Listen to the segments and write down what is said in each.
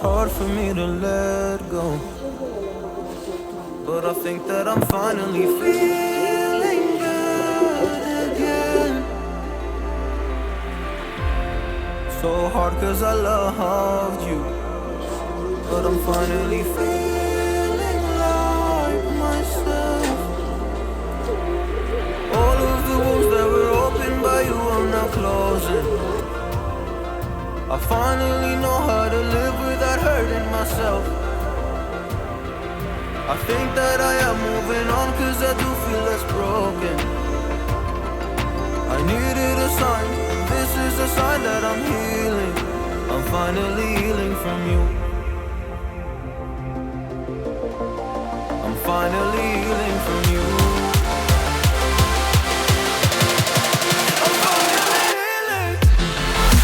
hard for me to let go, but I think that I'm finally feeling good again. So hard cause I loved you, but I'm finally feeling like myself. All of the wounds that were opened by you are now closing. I finally know how to live without hurting myself. I think that I am moving on cause I do feel less broken. I needed a sign, this is a sign that I'm healing. I'm finally healing from you. I'm finally healing from you. I'm finally healing. I'm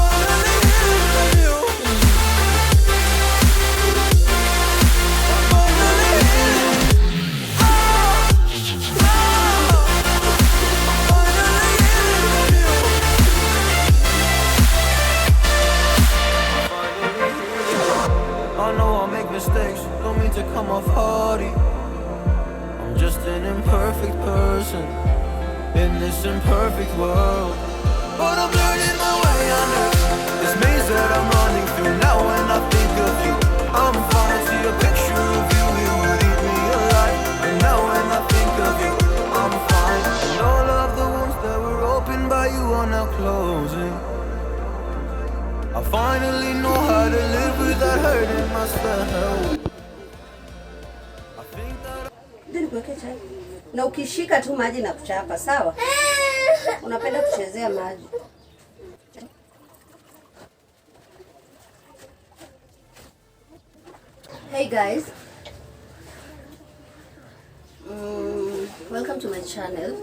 finally healing from you. I'm finally healing. Oh, oh. I'm finally healing from you. I'm finally healing. I know I make mistakes, don't mean to come off hardy. I'm just an imperfect person in this imperfect world, but I'm learning my way under this maze that I'm running through. Now when I think of you, I'm falling to your picture of you. You would eat me alive. And now when I think of you, I'm fine. And all of the wounds that were opened by you are now closing. I finally know how to live without hurting myself. I think that Nikuweke chai. Na ukishika tu maji na kuchapa, sawa? Unapenda kuchezea maji. Hey guys. Welcome to my channel.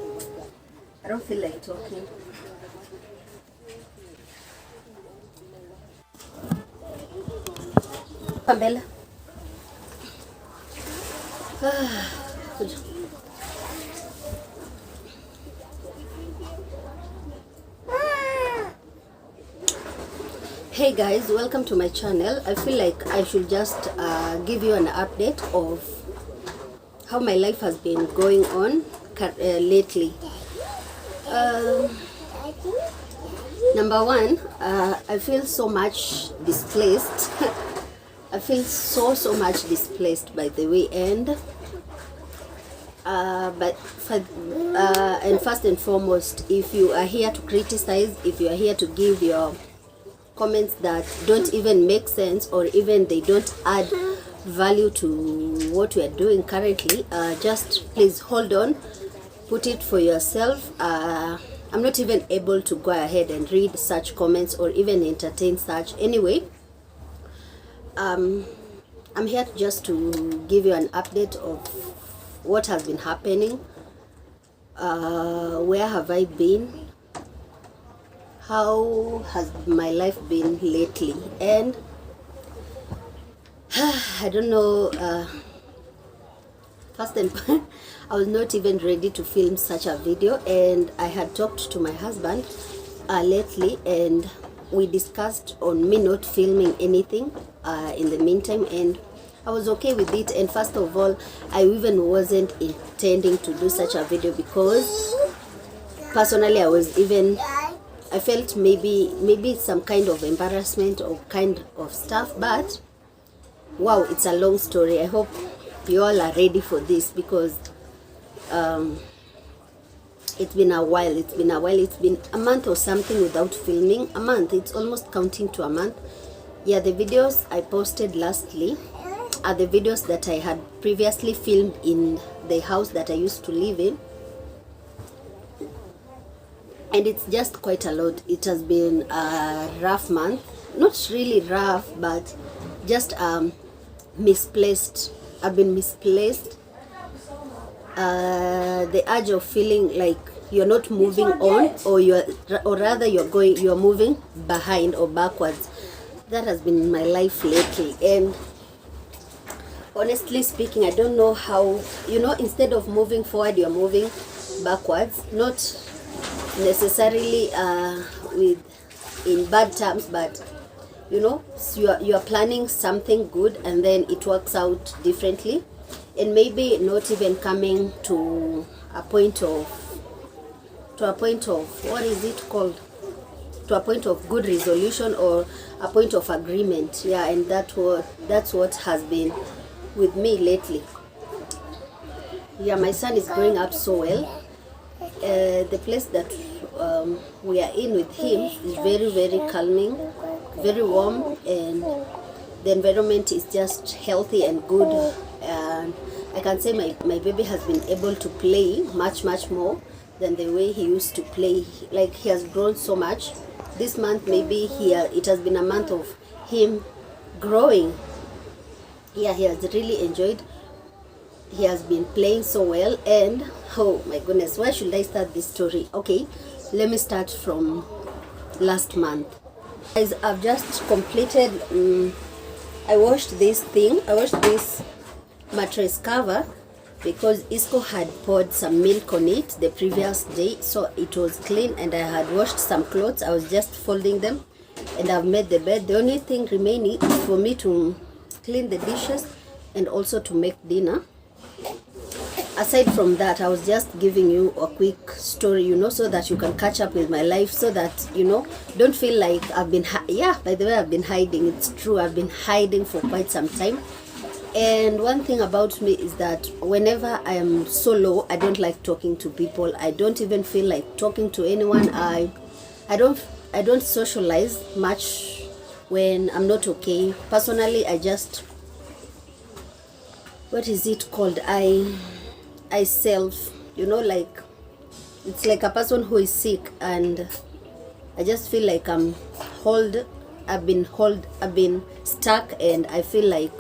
I don't feel like talking. Pambela. Kuja. Hey guys, welcome to my channel. I feel like I should just give you an update of how my life has been going on lately. Number one, I feel so much displaced. I feel so much displaced, by the way, and first and foremost, if you are here to criticize, if you are here to give your comments that don't even make sense, or even they don't add value to what we are doing currently, just please hold on, put it for yourself. I'm not even able to go ahead and read such comments or even entertain such. Anyway, I'm here just to give you an update of what has been happening. Where have I been? How has my life been lately? And I don't know. First and I was not even ready to film such a video, and I had talked to my husband lately, and we discussed on me not filming anything in the meantime, and I was okay with it. And first of all, I even wasn't intending to do such a video because personally I felt maybe some kind of embarrassment or kind of stuff. But wow, it's a long story. I hope you all are ready for this, because it's been a while. It's been a month or something without filming. A month. It's almost counting to a month. Yeah, the videos I posted lastly are the videos that I had previously filmed in the house that I used to live in. And it's just quite a lot. It has been a rough month. Not really rough, but just misplaced. I've been misplaced. The urge of feeling like you're not moving on, or rather you're moving behind or backwards. That has been my life lately. And honestly speaking, I don't know how, instead of moving forward, you're moving backwards. Not necessarily with in bad terms, but you know, you are planning something good and then it works out differently, and maybe not even coming to a point of what is it called, to a point of good resolution or a point of agreement. Yeah, and that's what has been with me lately. Yeah, my son is growing up so well. The place that we are in with him is very, very calming, very warm, and the environment is just healthy and good. And I can say my baby has been able to play much more than the way he used to play. Like, he has grown so much. This month maybe it has been a month of him growing. Yeah, he has really enjoyed. He has been playing so well, and oh my goodness, where should I start this story? Okay, let me start from last month. Guys, I've just completed, I washed this mattress cover because Isco had poured some milk on it the previous day, so it was clean, and I had washed some clothes. I was just folding them, and I've made the bed. The only thing remaining is for me to clean the dishes and also to make dinner. Aside from that, I was just giving you a quick story, you know, so that you can catch up with my life, so that, you know, don't feel like I've been by the way, I've been hiding. It's true, I've been hiding for quite some time. And one thing about me is that whenever I am solo, I don't like talking to people. I don't even feel like talking to anyone. I don't socialize much when I'm not okay. Personally, I just, what is it called, I self, you know, like, it's like a person who is sick, and I just feel like I've been stuck, and I feel like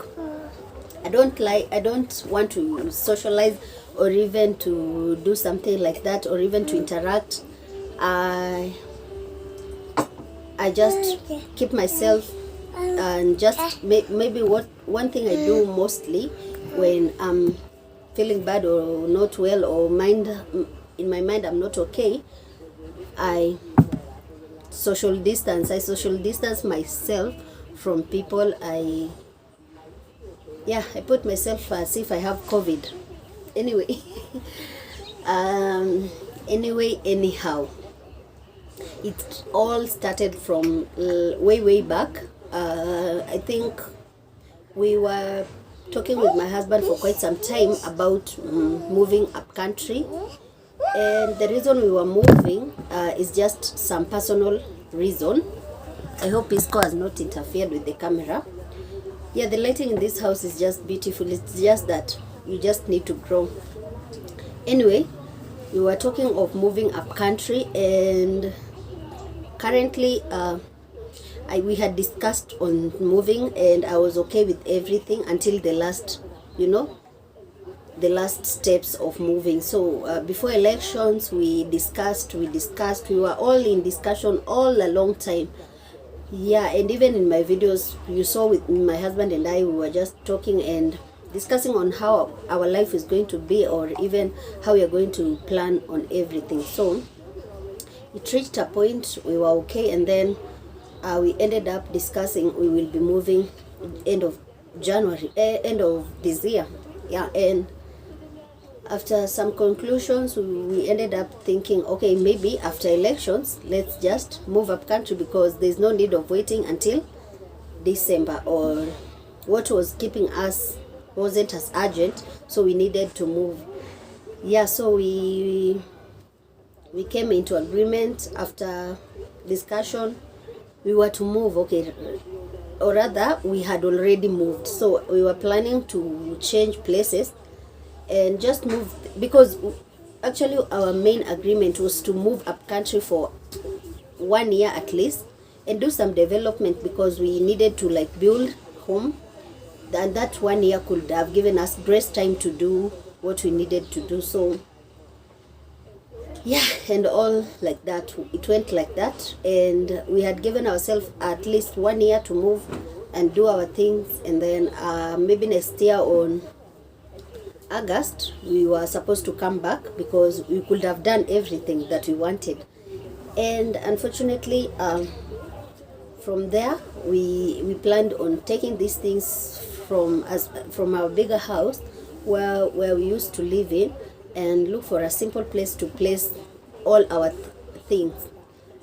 I don't want to socialize or even to do something like that, or even to interact. I just keep myself, and just maybe one thing I do mostly when I'm feeling bad or not well, or in my mind I'm not okay, I social distance myself from people. I put myself as if I have COVID. Anyway, anyhow, it all started from way back. I think we were talking with my husband for quite some time about moving up country, and the reason we were moving is just some personal reason. I hope Isco has not interfered with the camera. Yeah, the lighting in this house is just beautiful. It's just that you just need to grow. Anyway, we were talking of moving up country, and currently we had discussed on moving, and I was okay with everything until the last steps of moving. So before elections, we discussed. We were all in discussion all a long time. Yeah, and even in my videos, you saw with my husband and I, we were just talking and discussing on how our life is going to be, or even how we are going to plan on everything. So it reached a point we were okay, and then we ended up discussing we will be moving end of this year. Yeah, and after some conclusions, we ended up thinking, okay, maybe after elections, let's just move up country, because there's no need of waiting until December, or what was keeping us wasn't as urgent, so we needed to move. Yeah, so we came into agreement after discussion. We were to move, okay, or rather we had already moved, so we were planning to change places and just move, because actually our main agreement was to move up country for 1 year at least and do some development, because we needed to like build home, and that 1 year could have given us grace time to do what we needed to do. So yeah, and all like that, it went like that, and we had given ourselves at least 1 year to move and do our things, and then maybe next year on August we were supposed to come back, because we could have done everything that we wanted. And unfortunately, From there, we planned on taking these things from our bigger house where we used to live in, and look for a simple place to place all our things.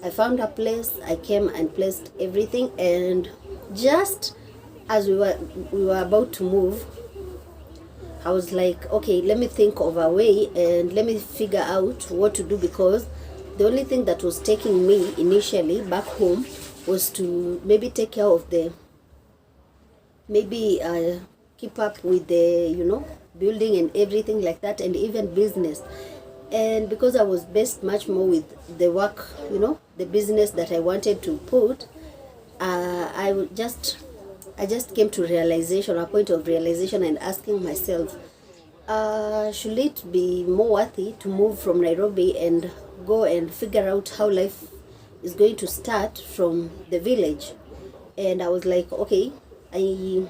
I found a place, I came and placed everything, and just as we were about to move, I was like, okay, let me think of a way and let me figure out what to do, because the only thing that was taking me initially back home was to maybe take care of maybe keep up with the building and everything like that, and even business. And because I was based much more with the work, the business that I wanted to put, I just came to a point of realization, and asking myself, should it be more worthy to move from Nairobi and go and figure out how life is going to start from the village? And I was like, okay, I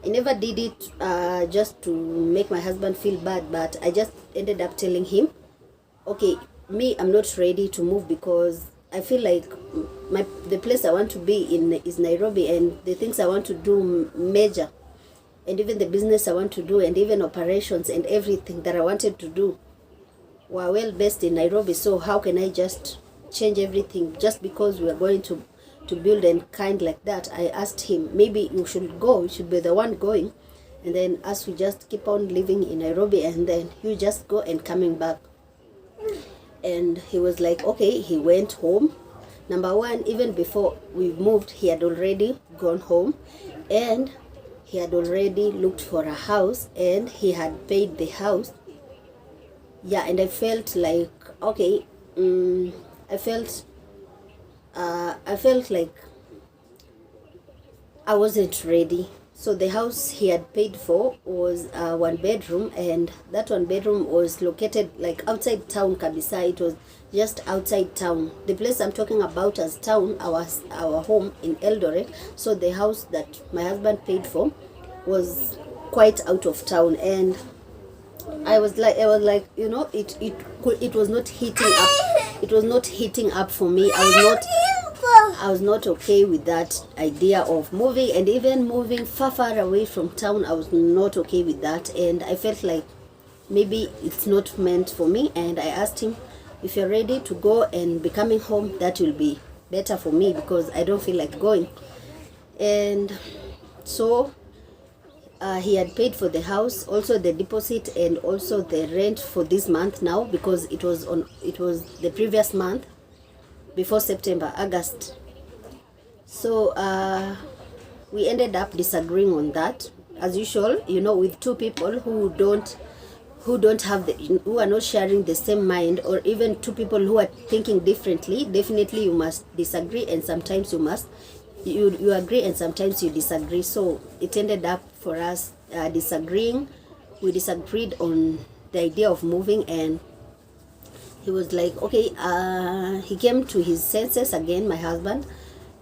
never did it just to make my husband feel bad, but I just ended up telling him, okay, I'm not ready to move, because I feel like the place I want to be in is Nairobi, and the things I want to do major, and even the business I want to do, and even operations and everything that I wanted to do were well based in Nairobi. So how can I just change everything just because we are going to build and kind like that? I asked him, maybe you should go, you should be the one going, and then us we just keep on living in Nairobi, and then you just go and coming back. And he was like, okay. He went home. Number one, even before we moved, he had already gone home, and he had already looked for a house, and he had paid the house. Yeah, and I felt like, okay, I felt like I wasn't ready. So the house he had paid for was 1 bedroom, and that 1 bedroom was located like outside town kabisa. It was just outside town. The place I'm talking about as town, our home in Eldoret. So the house that my husband paid for was quite out of town, and I was like, it was not heating up. It was not heating up for me. I was not okay with that idea of moving, and even moving far away from town. I was not okay with that, and I felt like maybe it's not meant for me. And I asked him, if you're ready to go and be coming home, that will be better for me, because I don't feel like going. And so he had paid for the house, also the deposit, and also the rent for this month now, because it was the previous month before September, August. So we ended up disagreeing on that, as usual, with two people who are not sharing the same mind, or even two people who are thinking differently. Definitely you must disagree, and sometimes you agree, and sometimes you disagree. So it ended up for us disagreeing. We disagreed on the idea of moving, and he was like, okay, he came to his senses again, my husband,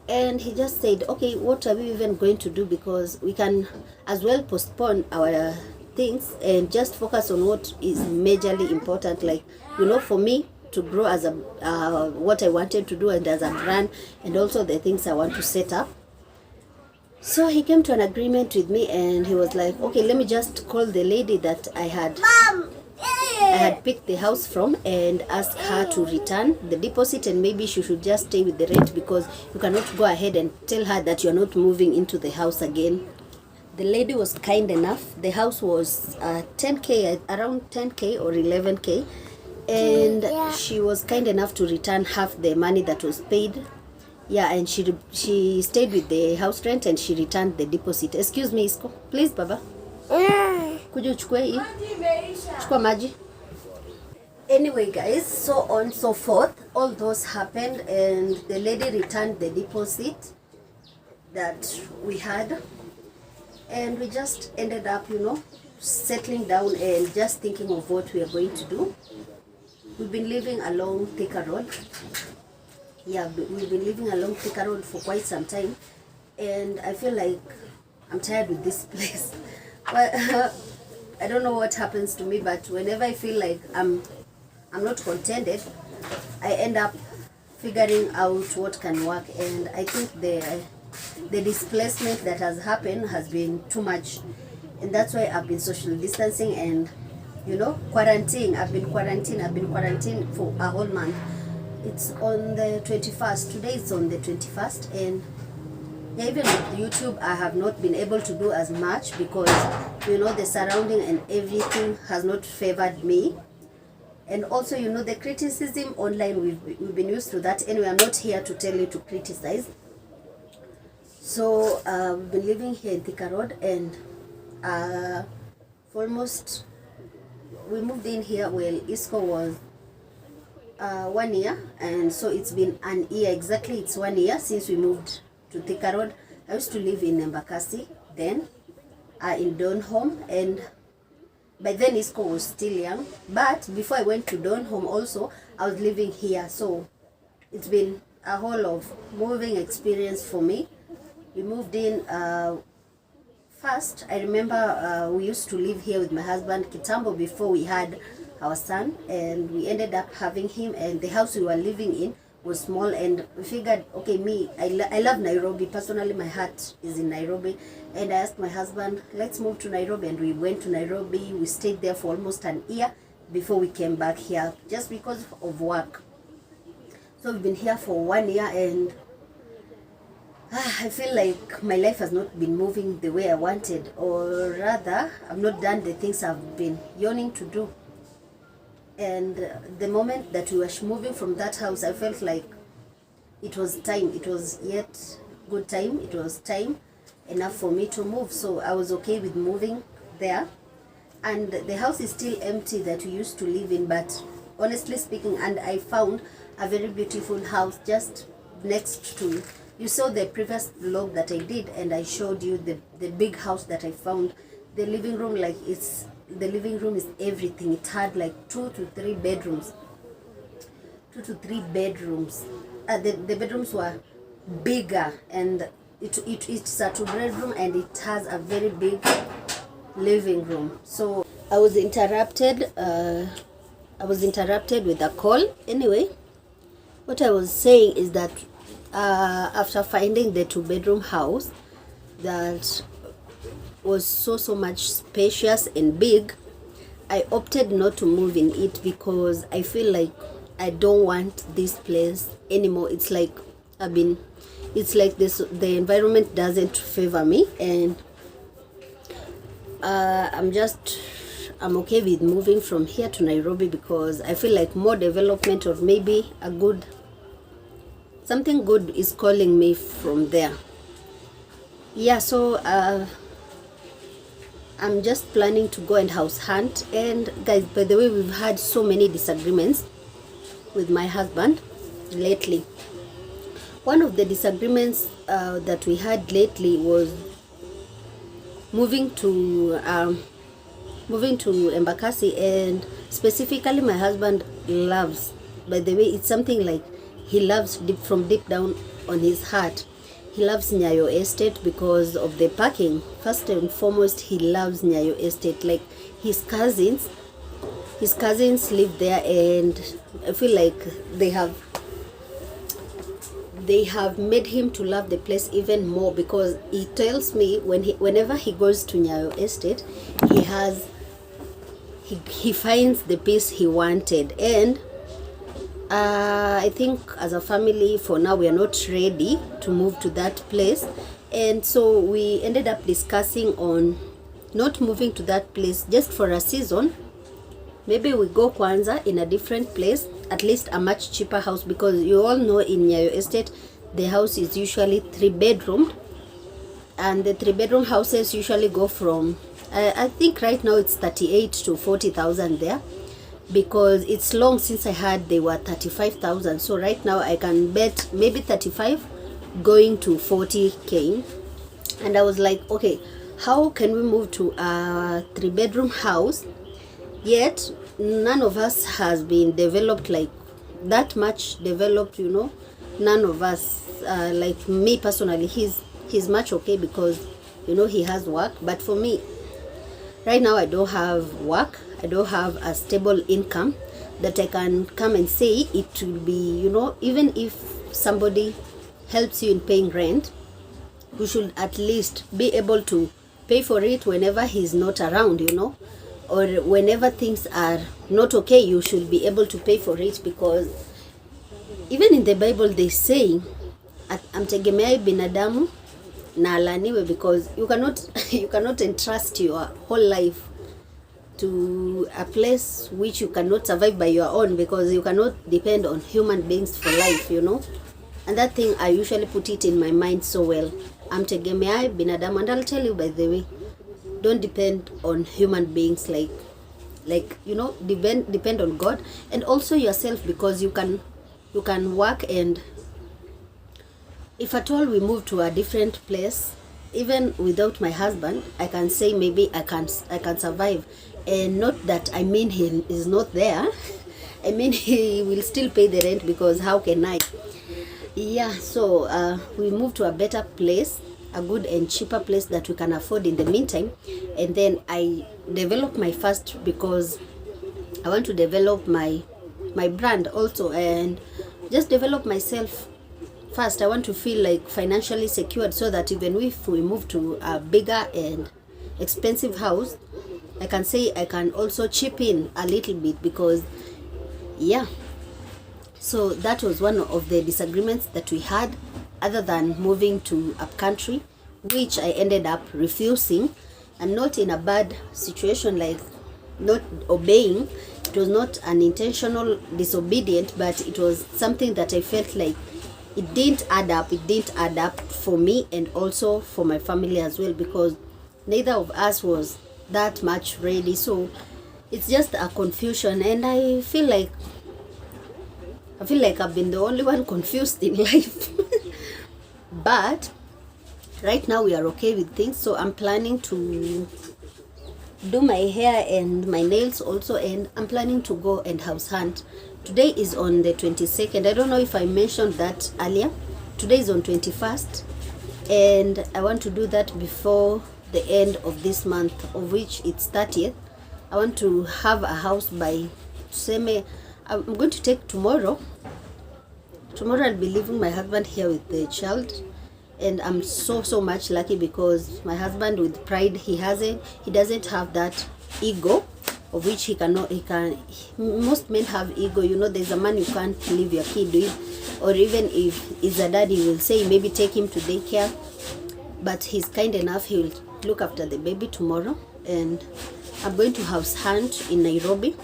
and he just said, okay, what are we even going to do? Because we can as well postpone our things and just focus on what is majorly important, like, for me to grow as what I wanted to do, and as a brand, and also the things I want to set up. So he came to an agreement with me, and he was like, okay, let me just call the lady that I had picked the house from, and ask her to return the deposit, and maybe she should just stay with the rent, because you cannot go ahead and tell her that you're not moving into the house again. The lady was kind enough. The house was 10K, around 10K or 11K, and she was kind enough to return half the money that was paid. Yeah, and she stayed with the house rent, and she returned the deposit. Excuse me, Isko, please baba, kuja uchukue hii, chukua maji. Anyway guys, so on so forth, all those happened, and the lady returned the deposit that we had, and we just ended up settling down and just thinking of what we are going to do. We've been living along Thika Road. Yeah, we've been living along Thika Road for quite some time, and I feel like I'm tired with this place. Well, I don't know what happens to me, but whenever I feel like I'm not contented, I end up figuring out what can work, and I think the displacement that has happened has been too much, and that's why I've been social distancing and quarantine. I've been quarantined for a whole month. It's on the 21st. Today it's on the 21st, and even with YouTube I have not been able to do as much because the surrounding and everything has not favored me. And also the criticism online, we've been used to that. Anyway, I'm not here to tell you to criticize. So we've been living here in Thika Road, and for almost, we moved in here while Isco was 1 year, and so it's been an year exactly. It's 1 year since we moved to Thika Road. I used to live in Embakasi then, in Donholm, and by then Isco was still young. But before I went to Donholm also, I was living here. So it's been a whole of moving experience for me. We moved in first. I remember we used to live here with my husband Kitambo before we had our son, and we ended up having him, and the house we were living in was small, and we figured, okay, I love Nairobi. Personally, my heart is in Nairobi, and I asked my husband, let's move to Nairobi, and we went to Nairobi. We stayed there for almost an year before we came back here, just because of work. So we've been here for 1 year, and I feel like my life has not been moving the way I wanted, or rather, I've not done the things I've been yearning to do. And the moment that we were moving from that house, I felt like it was time. It was yet good time. It was time enough for me to move. So I was okay with moving there. And the house is still empty that we used to live in, but honestly speaking, and I found a very beautiful house just next to, you saw the previous vlog that I did, and I showed you the big house that I found. The living room, the living room is everything. It had like 2 to 3 bedrooms. 2 to 3 bedrooms. The bedrooms were bigger, and it's a 2-bedroom, and it has a very big living room. So I was interrupted with a call. Anyway, what I was saying is that after finding the 2-bedroom house that was so much spacious and big, I opted not to move in it because I feel like I don't want this place anymore. It's like the environment doesn't favor me, and I'm okay with moving from here to Nairobi because I feel like more development, or maybe something good is calling me from there. Yeah, so I'm just planning to go and house hunt. And guys, by the way, we've had so many disagreements with my husband lately. One of the disagreements that we had lately was moving to Embakasi, and specifically my husband loves, by the way, it's something like he loves from deep down on his heart. He loves Nyayo Estate because of the parking. First and foremost, he loves Nyayo Estate. Like his cousins live there, and I feel like they have made him to love the place even more, because he tells me whenever he goes to Nyayo Estate, he finds the peace he wanted. And I think as a family, for now, we are not ready to move to that place, and so we ended up discussing on not moving to that place just for a season. Maybe we go Kwanzaa in a different place, at least a much cheaper house, because you all know in Nyayo Estate the house is usually 3-bedroom, and the 3-bedroom houses usually go from I think right now it's 38 to 40,000 there, because it's long since I had they were 35,000. So right now I can bet maybe 35 going to 40k. And I was like, okay, how can we move to a 3-bedroom house, yet none of us has been developed, like that much developed, none of us, like me personally, he's much okay because he has work, but for me right now I don't have work. I don't have a stable income that I can come and say it will be, you know, even if somebody helps you in paying rent, you should at least be able to pay for it whenever he's not around, you know, or whenever things are not okay, you should be able to pay for it, because even in the Bible they say amtegemeai binadamu na alaniwe, because you cannot entrust your whole life to a place which you cannot survive by your own, because you cannot depend on human beings for life, you know. And that thing, I usually put it in my mind so well. Amtegemeai binadamu, and I'll tell you, by the way, don't depend on human beings, like you know, depend on God and also yourself, because you can work. And if at all we move to a different place, even without my husband, I can say maybe I can survive. And not that I mean he is not there. I mean he will still pay the rent, because how can I? Yeah, so we move to a better place, a good and cheaper place that we can afford in the meantime. And then I develop my first, because I want to develop my brand also, and just develop myself first. I want to feel like financially secured, so that even if we move to a bigger and expensive house, I can say I can also chip in a little bit, because yeah. So that was one of the disagreements that we had, other than moving to a country, which I ended up refusing, and not in a bad situation, like not obeying. It was not an intentional disobedient, but it was something that I felt like it didn't add up. It didn't add up for me, and also for my family as well, because neither of us was that much ready. So it's just a confusion, and I feel like I've been the only one confused in life. But right now we are okay with things, so I'm planning to do my hair and my nails also, and I'm planning to go and house hunt. Today is on the 22nd. I don't know if I mentioned that earlier. Today is on 21st, and I want to do that before the end of this month, of which it's 30th. I want to have a house by I'm going to take tomorrow. Tomorrow I'll be leaving my husband here with the child, and I'm so much lucky, because my husband, with pride he doesn't have that ego, of which most men have ego, you know. There's a man you can't leave your kid with, or even if he's a dad, he will say maybe take him to daycare, but he's kind enough, he will look after the baby tomorrow. And I'm going to house hunt in Nairobi.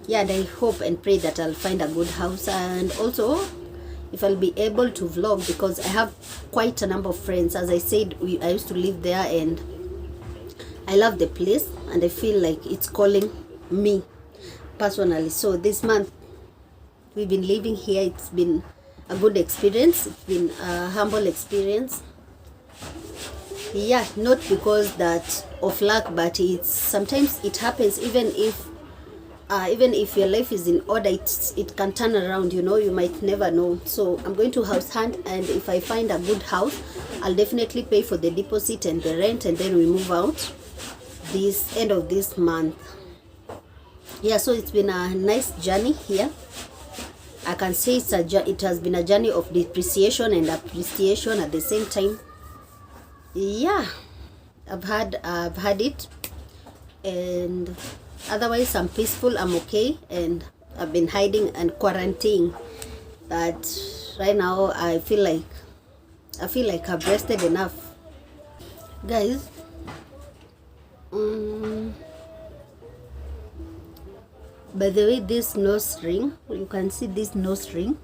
Yeah, and I hope and pray that I'll find a good house, and also if I'll be able to vlog, because I have quite a number of friends. As I said, I used to live there, and I love the place, and I feel like it's calling me personally. So this month we've been living here. It's been a good experience. It's been a humble experience. Yeah, not because that of luck, but sometimes it happens. Even if your life is in order, it can turn around, you know. You might never know. So I'm going to house hunt, and if I find a good house, I'll definitely pay for the deposit and the rent, and then we move out this end of this month. Yeah, so it's been a nice journey here. I can say it has been a journey of depreciation and appreciation at the same time. Yeah, I've had it, and otherwise I'm peaceful, I'm okay, and I've been hiding and quarantining. But right now I feel like I've rested enough, guys. By the way, this nose ring, you can see this nose ring.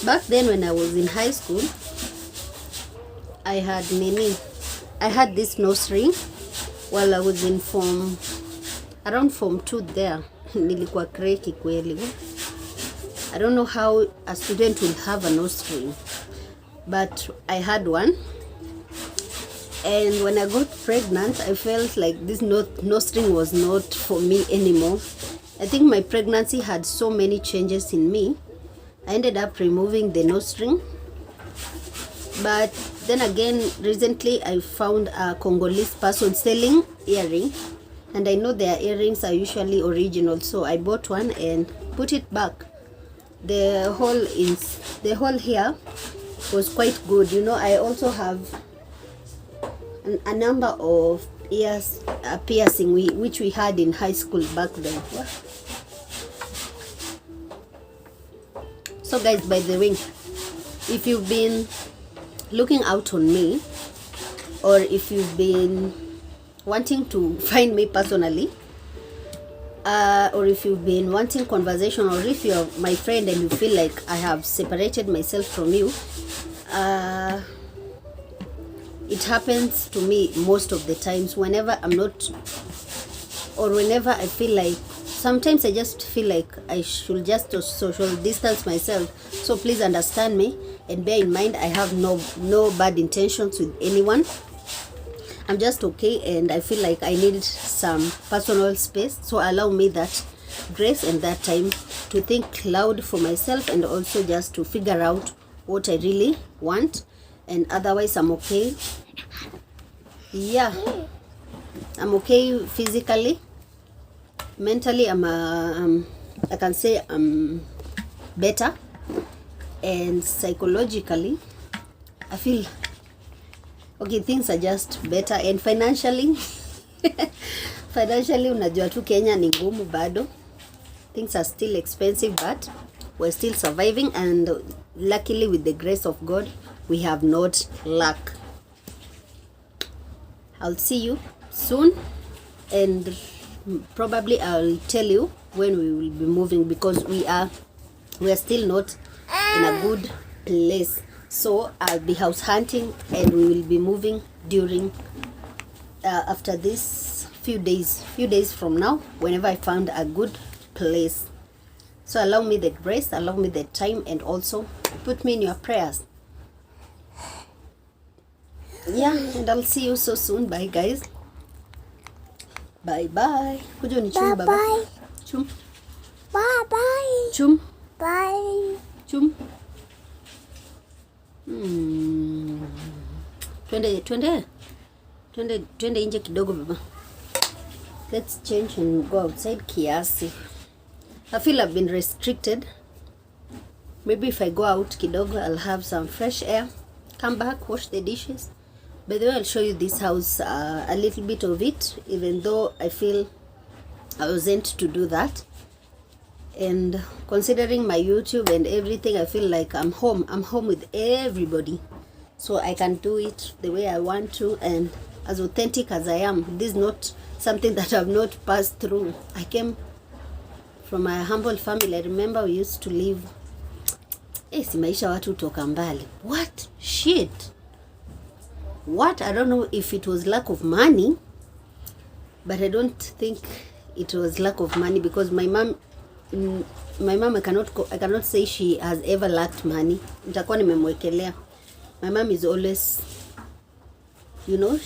Back then when I was in high school, I had this nose ring while I was in around form 2 there. Nilikuwa kreki kweli. I don't know how a student will have a nose ring, but I had one. And when I got pregnant, I felt like this nose ring was not for me anymore. I think my pregnancy had so many changes in me. I ended up removing the nose ring. But then again, recently I found a Congolese person selling earring, and I know their earrings are usually original, so I bought one and put it back. The hole here was quite good. You know, I also have a number of ears piercing which we had in high school back then. So guys, by the way, if you've been looking out on me, or if you've been wanting to find me personally, or if you've been wanting conversation, or if you're my friend and you feel like I have separated myself from you, it happens to me most of the times. Whenever I'm not, or whenever I feel like, sometimes I just feel like I should just social distance myself. So please understand me and bear in mind I have no bad intentions with anyone. I'm just okay, and I feel like I need some personal space, so allow me that grace and that time to think loud for myself, and also just to figure out what I really want. And otherwise I'm okay. Yeah, I'm okay physically. Mentally I can say I'm better, and psychologically I feel okay, things are just better. And financially financially, unajua tu Kenya ni ngumu bado, things are still expensive, but we're still surviving, and luckily with the grace of God we have not lack. I'll see you soon, and probably I'll tell you when we will be moving, because we are still not in a good place. So I'll be house hunting, and we will be moving during after this few days from now, whenever I found a good place. So allow me the grace, allow me the time, and also put me in your prayers. Yeah, and I'll see you so soon. Bye guys. Bye bye. Kujo ni chum baba. Bye. Chum. Bye bye. Chum. Bye. Chum. Twende nje kidogo baba. Let's change and go outside kiasi. I feel I've been restricted. Maybe if I go out kidogo, I'll have some fresh air, come back, wash the dishes. By the way, I'll show you this house, a little bit of it, even though I feel I wasn't to do that. And considering my YouTube and everything, I feel like I'm home with everybody, so I can do it the way I want to, and as authentic as I am. This is not something that I've not passed through. I came from a humble family. I remember we used to live, si maisha watu toka mbali. What shit, what, I don't know if it was lack of money, but I don't think it was lack of money, because my mom I cannot say she has ever lacked money. Nitakuwa nimemwekelea. My mom is always, you know,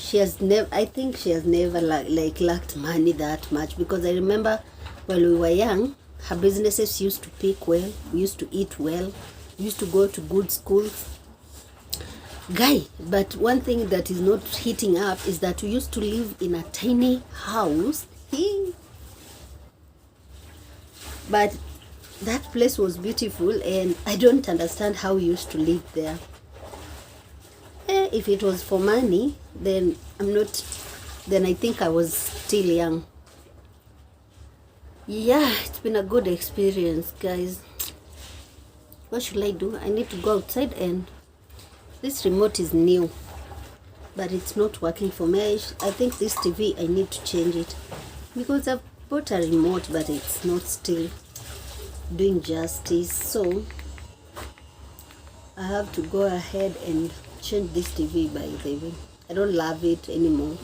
I think she has never lacked money that much, because I remember when we were young, her businesses used to pick well, we used to eat well, we used to go to good schools. Guy, but one thing that is not hitting up is that we used to live in a tiny house. But that place was beautiful, and I don't understand how we used to live there. If it was for money, then I think I was still young. Yeah, it's been a good experience, guys. What should I do? I need to go outside, and this remote is new, but it's not working for me. I think this TV, I need to change it, because I've bought a remote, but it's not still doing justice. So I have to go ahead and change this TV. By the way, I don't love it anymore.